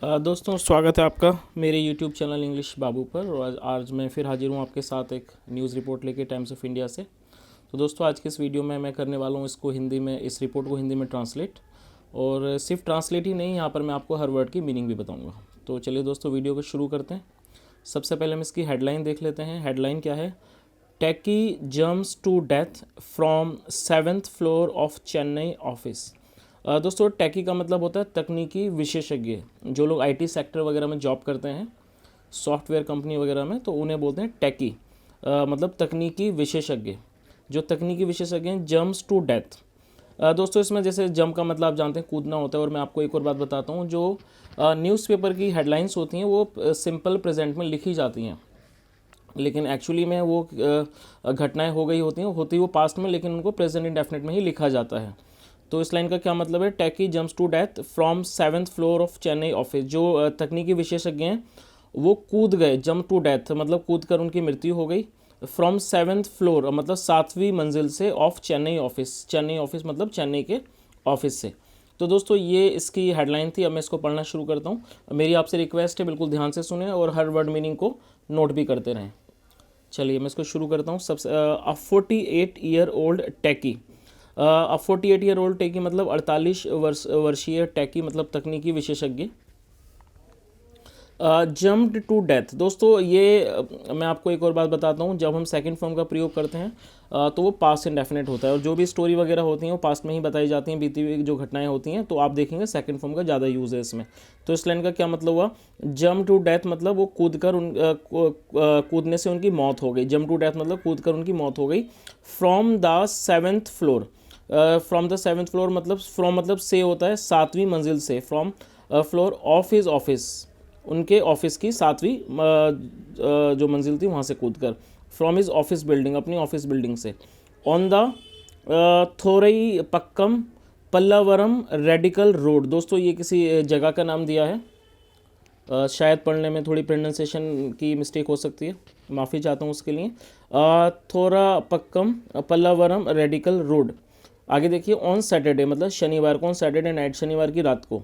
दोस्तों स्वागत है आपका मेरे YouTube चैनल इंग्लिश बाबू पर। और आज मैं फिर हाजिर हूँ आपके साथ एक न्यूज़ रिपोर्ट लेके टाइम्स ऑफ इंडिया से। तो दोस्तों आज के इस वीडियो में मैं करने वाला हूँ इसको हिंदी में, इस रिपोर्ट को हिंदी में ट्रांसलेट। और सिर्फ ट्रांसलेट ही नहीं, यहाँ पर मैं आपको हर वर्ड की मीनिंग भी बताऊँगा। तो चलिए दोस्तों वीडियो को शुरू करते हैं। सबसे पहले हम इसकी हेडलाइन देख लेते हैं। हेडलाइन क्या है? Techie jumps to death from 7th floor of Chennai office. दोस्तों टेकी का मतलब होता है तकनीकी विशेषज्ञ। जो लोग आईटी सेक्टर वगैरह में जॉब करते हैं, सॉफ्टवेयर कंपनी वगैरह में, तो उन्हें बोलते हैं टेकी, मतलब तकनीकी विशेषज्ञ। जो तकनीकी विशेषज्ञ हैं, जम्प्स टू डेथ। दोस्तों इसमें जैसे जंप का मतलब आप जानते हैं कूदना होता है। और मैं आपको एक और बात बताता हूँ, जो न्यूज़पेपर की हेडलाइंस होती हैं वो सिंपल प्रेजेंट में लिखी जाती हैं, लेकिन एक्चुअली में वो घटनाएं हो गई होती वो पास्ट में, लेकिन उनको प्रेजेंट इंडेफिनिट में ही लिखा जाता है। तो इस लाइन का क्या मतलब है? Techie jumps to death from 7th floor of Chennai office. जो तकनीकी विशेषज्ञ हैं वो कूद गए, जंप टू डेथ मतलब कूद कर उनकी मृत्यु हो गई। फ्रॉम 7th फ्लोर मतलब 7वीं मंजिल से, of Chennai office. Chennai office मतलब चेन्नई के ऑफिस से। तो दोस्तों ये इसकी हेडलाइन थी। अब मैं इसको पढ़ना शुरू करता हूँ। मेरी आपसे रिक्वेस्ट है, बिल्कुल ध्यान से सुने और हर वर्ड मीनिंग को नोट भी करते रहें। चलिए मैं इसको शुरू करता हूँ। सबसे 48-year-old टेकी। अब 48-year-old टेकी मतलब 48 वर्षीय टेकी मतलब तकनीकी विशेषज्ञ। Jumped to death. दोस्तों ये मैं आपको एक और बात बताता हूँ, जब हम सेकंड फॉर्म का प्रयोग करते हैं तो वो पास्ट इंडेफिनिट होता है। और जो भी स्टोरी वगैरह होती हैं वो पास्ट में ही बताई जाती हैं, बीती हुई जो घटनाएं होती हैं। तो आप देखेंगे सेकंड फॉर्म का ज़्यादा यूज़ है इसमें। तो इस लाइन का क्या मतलब हुआ? जम्प टू डेथ मतलब वो कूदने से उनकी मौत हो गई। जम्प टू डेथ मतलब कूद कर उनकी मौत हो गई। From the 7th floor. From the 7th floor मतलब फ्रॉम मतलब से होता है 7वीं मंजिल से। From floor of his office, उनके ऑफिस की 7वीं जो मंजिल थी वहाँ से कूदकर। फ्रॉम हिज ऑफिस बिल्डिंग, अपनी ऑफिस बिल्डिंग से। On the Thoraipakkam Pallavaram radial road. दोस्तों ये किसी जगह का नाम दिया है। शायद पढ़ने में थोड़ी प्रोनाउंसिएशन की मिस्टेक हो सकती है, माफ़ी चाहता हूँ उसके लिए। थोरा पक्कम पल्लावरम रेडिकल रोड। आगे देखिए, ऑन सैटरडे मतलब शनिवार को, ऑन सैटरडे नाइट शनिवार की रात को।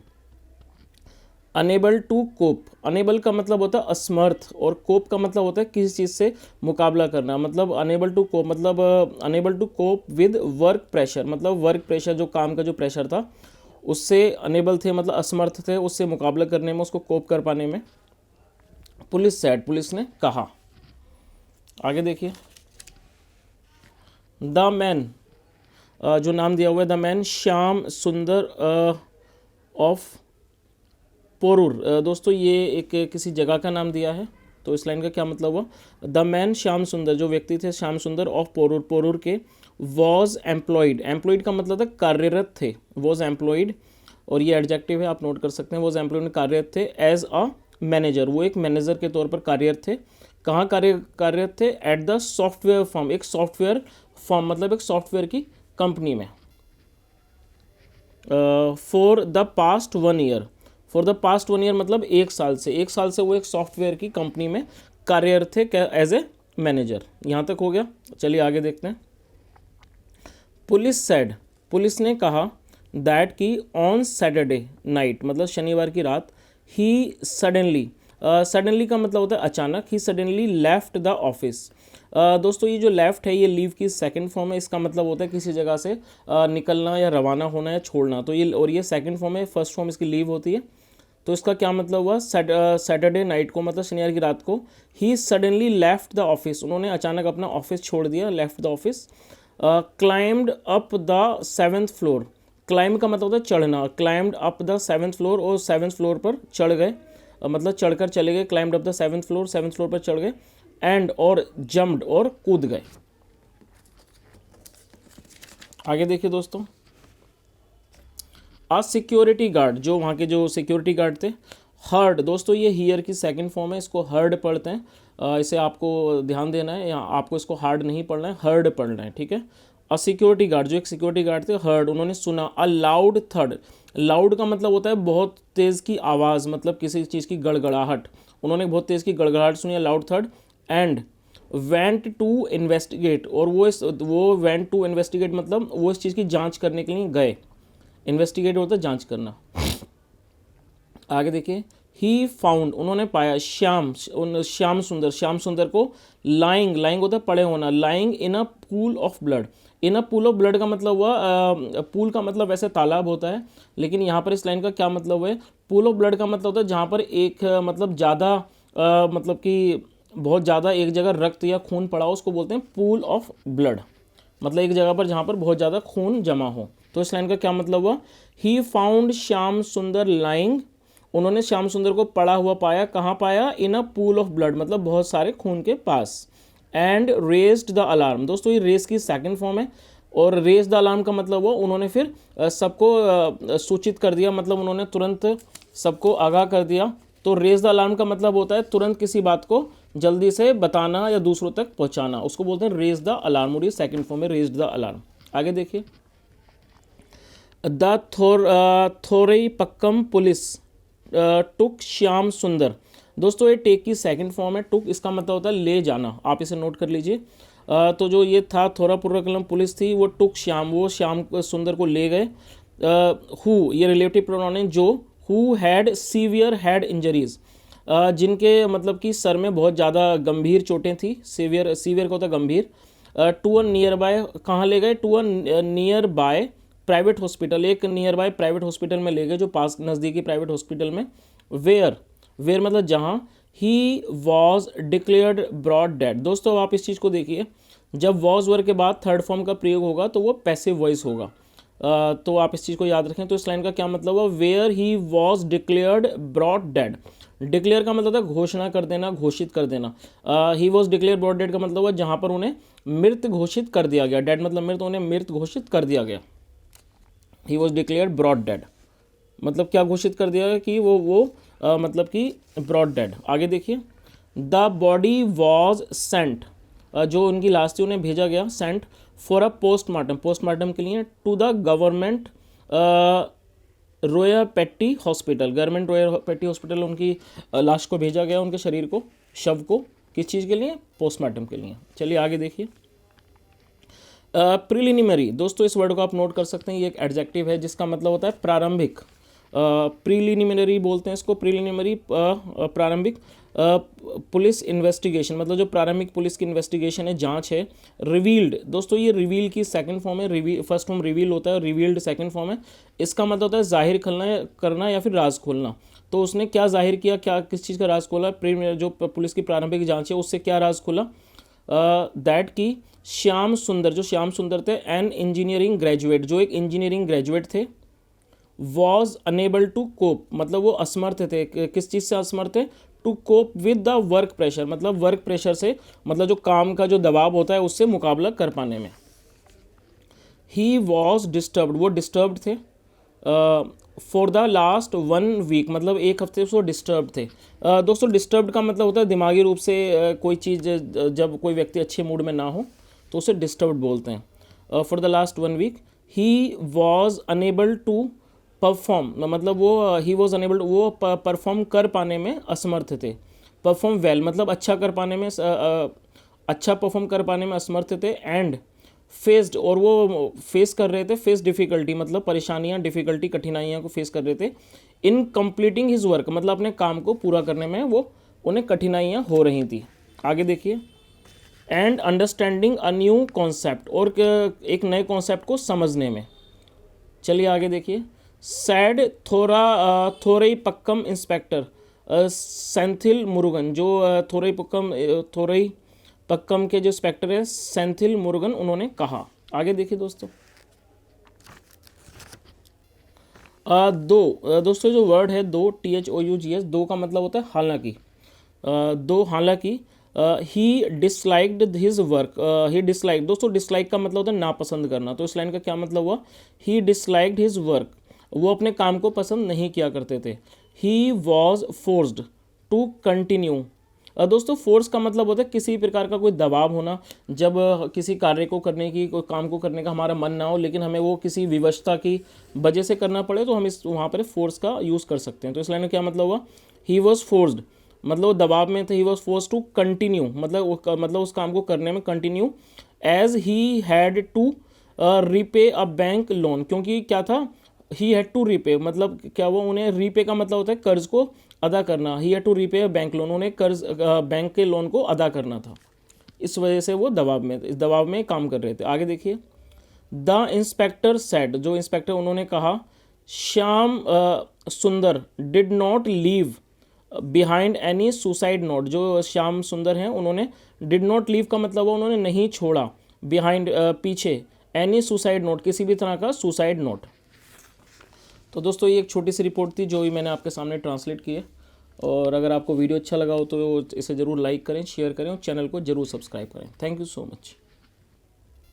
Enable to cope. अनेबल का मतलब होता है असमर्थ, और कोप का मतलब होता है किसी चीज़ से मुकाबला करना। मतलब अनेबल टू कोप मतलब unable to cope with work pressure, मतलब वर्क प्रेशर, जो काम का जो प्रेशर था उससे अनेबल थे, मतलब असमर्थ थे उससे मुकाबला करने में, उसको कोप कर पाने में। पुलिस सेड, पुलिस ने कहा। आगे देखिए, द मैन, जो नाम दिया हुआ है द मैन श्याम सुंदर ऑफ पोरूर। दोस्तों ये एक किसी जगह का नाम दिया है। तो इस लाइन का क्या मतलब हुआ? द मैन श्याम सुंदर, जो व्यक्ति थे श्याम सुंदर, ऑफ पोरूर, पोरूर के। वॉज एम्प्लॉयड, एम्प्लॉयड का मतलब था कार्यरत थे। वॉज एम्प्लॉयड, और ये एडजेक्टिव है, आप नोट कर सकते हैं। वॉज एम्प्लॉयड कार्यरत थे। एज अ मैनेजर, वो एक मैनेजर के तौर पर कार्यरत थे। कहाँ कार्यरत थे? एट द सॉफ्टवेयर फर्म, एक सॉफ्टवेयर फर्म मतलब एक सॉफ्टवेयर की कंपनी में। For the past 1 year, for the past 1 year मतलब 1 साल से, 1 साल से वो एक सॉफ्टवेयर की कंपनी में कार्यरत थे एज ए मैनेजर। यहाँ तक हो गया। चलिए आगे देखते हैं। पुलिस सेड, पुलिस ने कहा, दैट की ऑन सैटरडे नाइट मतलब शनिवार की रात, ही सडनली, सडनली का मतलब होता है अचानक, he suddenly left the office. दोस्तों ये जो लेफ्ट है ये लीव की सेकंड फॉर्म है। इसका मतलब होता है किसी जगह से निकलना या रवाना होना या छोड़ना। तो ये, और ये सेकंड फॉर्म है, फर्स्ट फॉर्म इसकी लीव होती है। तो इसका क्या मतलब हुआ? सैटरडे नाइट को मतलब शनिवार की रात को, he suddenly left the office, उन्होंने अचानक अपना ऑफिस छोड़ दिया, left the office. Climbed up the 7th floor. Climb का मतलब होता है चढ़ना। Climbed up the 7th floor, और 7th फ्लोर पर चढ़ गए, मतलब चढ़कर चले गए। Climbed up the 7th floor, 7th floor पर चढ़ गए। एंड, और जम्प्ड, और कूद गए। आगे देखिए दोस्तों, आ सिक्योरिटी गार्ड, जो वहाँ के जो सिक्योरिटी गार्ड थे, हर्ड। दोस्तों ये हियर की सेकंड फॉर्म है, इसको हर्ड पढ़ते हैं। इसे आपको ध्यान देना है, यहाँ आपको इसको हार्ड नहीं पढ़ना है, हर्ड पढ़ना है, ठीक है। अ सिक्योरिटी गार्ड, जो एक सिक्योरिटी गार्ड थे, हर्ड, उन्होंने सुना। अ लाउड थर्ड, लाउड का मतलब होता है बहुत तेज़ की आवाज़, मतलब किसी चीज़ की गड़गड़ाहट। उन्होंने बहुत तेज़ की गड़गड़ाहट सुनी, लाउड थर्ड। एंड वेंट टू इन्वेस्टिगेट, और वो वेंट टू इन्वेस्टिगेट मतलब वो इस चीज़ की जांच करने के लिए गए। इन्वेस्टिगेट होता है जांच करना। आगे देखिए, ही फाउंड उन्होंने पाया, श्याम सुंदर को लाइंग, लाइंग होता है पड़े होना, lying in a pool of blood. In a pool of blood का मतलब हुआ, पूल का मतलब वैसे तालाब होता है, लेकिन यहाँ पर इस लाइन का क्या मतलब है, पूल ऑफ ब्लड का मतलब होता है जहाँ पर एक मतलब ज़्यादा मतलब कि बहुत ज़्यादा एक जगह रक्त या खून पड़ा हो, उसको बोलते हैं पूल ऑफ ब्लड। मतलब एक जगह पर जहाँ पर बहुत ज़्यादा खून जमा हो। तो इस लाइन का क्या मतलब हुआ, ही फाउंड श्याम सुंदर लाइंग, उन्होंने श्याम सुंदर को पड़ा हुआ पाया, कहाँ पाया, इन अ पूल ऑफ ब्लड, मतलब बहुत सारे खून के पास। एंड रेज्ड द अलार्म, दोस्तों ये रेस की सेकंड फॉर्म है, और रेज द अलार्म का मतलब हुआ उन्होंने फिर सबको सूचित कर दिया, मतलब उन्होंने तुरंत सबको आगाह कर दिया। तो रेज द अलार्म का मतलब होता है तुरंत किसी बात को जल्दी से बताना या दूसरों तक पहुंचाना, उसको बोलते हैं रेज द अलार्म, और ये सेकंड फॉर्म है रेज द अलार्म। आगे देखिए, द थोरईपक्कम पुलिस टुक श्याम सुंदर, दोस्तों ये टेक की सेकंड फॉर्म है। टुक इसका मतलब होता है ले जाना, आप इसे नोट कर लीजिए। तो जो ये था थोरापुरकलम पुलिस थी, वो टुक श्याम, वो श्याम सुंदर को ले गए। हु ये रिलेटिव प्रोनाउन है, जो who had severe head injuries, जिनके मतलब कि सर में बहुत ज़्यादा गंभीर चोटें थी, सीवियर, सीवियर को होता गंभीर। टू अ नियर बाय, कहाँ ले गए, to a nearby private hospital, एक नियर बाय प्राइवेट हॉस्पिटल में ले गए, जो पास नज़दीकी प्राइवेट हॉस्पिटल में। वेयर, वेयर मतलब जहाँ, he was declared brought dead, दोस्तों आप इस चीज़ को देखिए, जब वॉज वर्ड के बाद थर्ड फॉर्म का प्रयोग होगा तो वो पैसिव वॉइस होगा। तो आप इस चीज़ को याद रखें। तो इस लाइन का क्या मतलब हुआ, where he was declared brought dead, declare का मतलब था घोषणा कर देना, घोषित कर देना। He was declare brought dead का मतलब हुआ जहाँ पर उन्हें मृत घोषित कर दिया गया, डेड मतलब मृत, उन्हें मृत घोषित कर दिया गया। ही वॉज डिक्लेयर्ड ब्रॉड डेड मतलब क्या घोषित कर दिया गया कि वो मतलब कि ब्रॉड डेड। आगे देखिए, द बॉडी वॉज सेंट, जो उनकी लाश थी उन्हें भेजा गया, sent for a postmortem, postmortem के लिए, to the government Royapettah hospital, government Royapettah hospital उनकी लाश को भेजा गया, उनके शरीर को, शव को, किस चीज़ के लिए, पोस्टमार्टम के लिए। चलिए आगे देखिए, प्रीलिमिनरी, दोस्तों इस वर्ड को आप नोट कर सकते हैं, ये एक एडजेक्टिव है जिसका मतलब होता है प्रारंभिक, प्रीलिमिनरी बोलते हैं इसको, प्रीलिमिनरी प्रारंभिक पुलिस इन्वेस्टिगेशन, मतलब जो प्रारंभिक पुलिस की इन्वेस्टिगेशन है, जांच है। रिवील्ड, दोस्तों ये रिवील की सेकंड फॉर्म है, फर्स्ट फॉर्म रिवील होता है, रिवील्ड सेकंड फॉर्म है। इसका मतलब होता है जाहिर करना या फिर राज खोलना। तो उसने क्या जाहिर किया, क्या किस चीज़ का राज खोला, जो पुलिस की प्रारंभिक जांच है उससे क्या राज खोला, दैट की श्याम सुंदर, जो श्याम सुंदर थे, एन इंजीनियरिंग ग्रेजुएट, जो एक इंजीनियरिंग ग्रेजुएट थे, वॉज अनेबल टू कोप, मतलब वो असमर्थ थे, किस चीज़ से असमर्थ थे, to cope with the work pressure, मतलब वर्क प्रेशर से, मतलब जो काम का जो दबाव होता है उससे मुकाबला कर पाने में। ही वॉज डिस्टर्ब्ड, वो डिस्टर्ब्ड थे, फॉर द लास्ट 1 वीक, मतलब एक हफ्ते से वो डिस्टर्ब थे। दोस्तों डिस्टर्ब्ड का मतलब होता है दिमागी रूप से कोई चीज़, जब कोई व्यक्ति अच्छे मूड में ना हो तो उसे डिस्टर्ब्ड बोलते हैं। For the last 1 week he was unable to perform, मतलब वो ही वॉज अनेबल, वो परफॉर्म कर पाने में असमर्थ थे। परफॉर्म वेल मतलब अच्छा कर पाने में, अच्छा परफॉर्म कर पाने में असमर्थ थे। एंड फेस्ड, और वो फेस कर रहे थे, फेस डिफ़िकल्टी मतलब परेशानियाँ, डिफ़िकल्टी कठिनाइयाँ को फेस कर रहे थे। इन कंप्लीटिंग हिज वर्क मतलब अपने काम को पूरा करने में वो उन्हें कठिनाइयाँ हो रही थी। आगे देखिए, and understanding a new concept, और एक नए कॉन्सेप्ट को समझने में। चलिए आगे देखिए, सैड थोरईपक्कम इंस्पेक्टर सेंथिल मुरुगन, जो थोरईपक्कम के जो इंस्पेक्टर है सेंथिल मुरुगन, उन्होंने कहा। आगे देखिए दोस्तों, दोस्तों जो वर्ड है दो, THOUGS, दो का मतलब होता है हालांकि, दो हालांकि, ही डिसलाइक्ड हिज वर्क, ही डिसलाइक, दोस्तों डिसलाइक का मतलब होता है नापसंद करना। तो इस लाइन का क्या मतलब हुआ, ही डिसलाइक्ड हिज वर्क, वो अपने काम को पसंद नहीं किया करते थे। He was forced to continue, दोस्तों फोर्स का मतलब होता है किसी प्रकार का कोई दबाव होना, जब किसी कार्य को करने की, कोई काम को करने का हमारा मन ना हो लेकिन हमें वो किसी विवशता की वजह से करना पड़े, तो हम इस वहाँ पर फोर्स का यूज़ कर सकते हैं। तो इस लाइन में क्या मतलब हुआ, ही वॉज फोर्स्ड मतलब वो दबाव में थे, he was force to continue मतलब उस काम को करने में continue, as he had to repay a bank loan, क्योंकि क्या था, ही हैड टू रीपे, मतलब क्या वो उन्हें रीपे का मतलब होता है कर्ज को अदा करना। He had to repay bank loan, उन्हें कर्ज बैंक के लोन को अदा करना था, इस वजह से वो इस दबाव में काम कर रहे थे। आगे देखिए, द इंस्पेक्टर सेड, जो इंस्पेक्टर उन्होंने कहा, श्याम सुंदर did not leave behind any suicide note, जो श्याम सुंदर हैं उन्होंने डिड नॉट लीव का मतलब है उन्होंने नहीं छोड़ा, बिहाइंड पीछे, एनी सुसाइड नोट किसी भी तरह का सुसाइड नोट। तो दोस्तों ये एक छोटी सी रिपोर्ट थी जो भी मैंने आपके सामने ट्रांसलेट की है, और अगर आपको वीडियो अच्छा लगा हो तो इसे ज़रूर लाइक करें, शेयर करें और चैनल को ज़रूर सब्सक्राइब करें। Thank you so much.